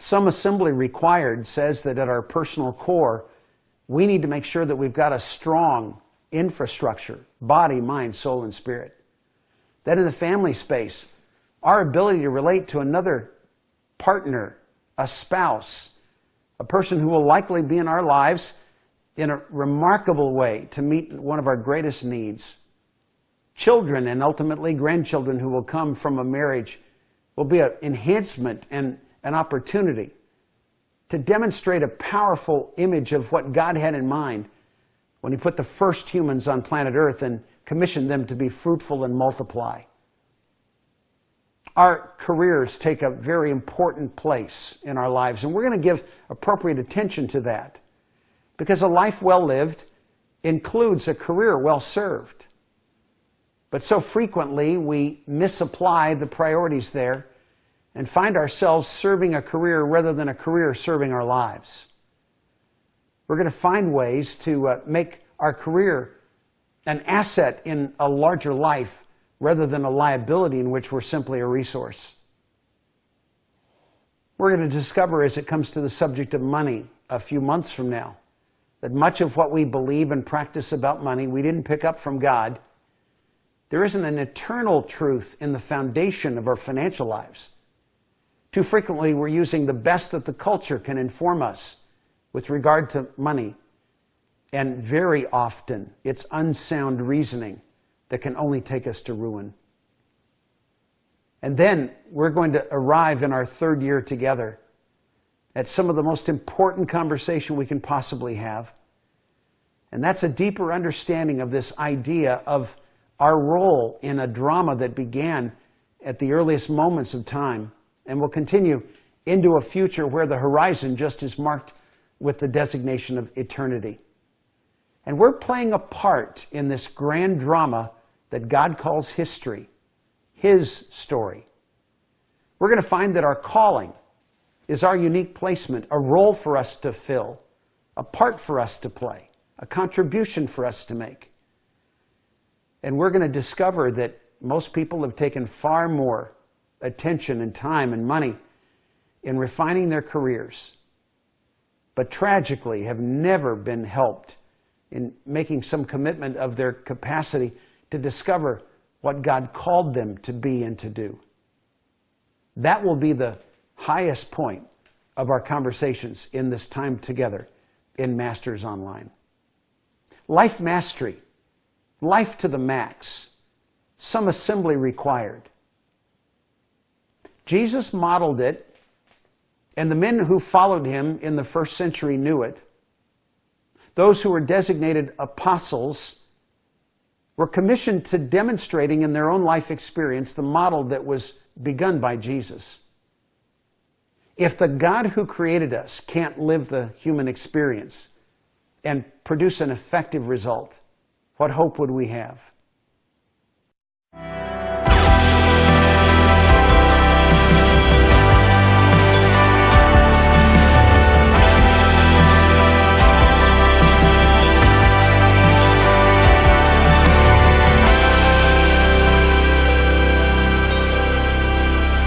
Some Assembly Required says that at our personal core, we need to make sure that we've got a strong infrastructure, body, mind, soul, and spirit. That in the family space, our ability to relate to another partner, a spouse, a person who will likely be in our lives in a remarkable way to meet one of our greatest needs. Children and ultimately grandchildren who will come from a marriage will be an enhancement and an opportunity to demonstrate a powerful image of what God had in mind when He put the first humans on planet Earth and commissioned them to be fruitful and multiply. Our careers take a very important place in our lives, and we're going to give appropriate attention to that because a life well lived includes a career well served. But so frequently we misapply the priorities there and find ourselves serving a career rather than a career serving our lives. We're going to find ways to make our career an asset in a larger life rather than a liability in which we're simply a resource. We're going to discover as it comes to the subject of money a few months from now that much of what we believe and practice about money we didn't pick up from God. There isn't an eternal truth in the foundation of our financial lives. Too frequently, we're using the best that the culture can inform us with regard to money. And very often, it's unsound reasoning that can only take us to ruin. And then we're going to arrive in our third year together at some of the most important conversation we can possibly have. And that's a deeper understanding of this idea of our role in a drama that began at the earliest moments of time and will continue into a future where the horizon just is marked with the designation of eternity. And we're playing a part in this grand drama that God calls history, His story. We're going to find that our calling is our unique placement, a role for us to fill, a part for us to play, a contribution for us to make. And we're going to discover that most people have taken far more attention and time and money in refining their careers, but tragically have never been helped in making some commitment of their capacity to discover what God called them to be and to do. That will be the highest point of our conversations in this time together in Masters Online. Life mastery, life to the max, some assembly required. Jesus modeled it, and the men who followed Him in the first century knew it. Those who were designated apostles were commissioned to demonstrating in their own life experience the model that was begun by Jesus. If the God who created us can't live the human experience and produce an effective result, what hope would we have?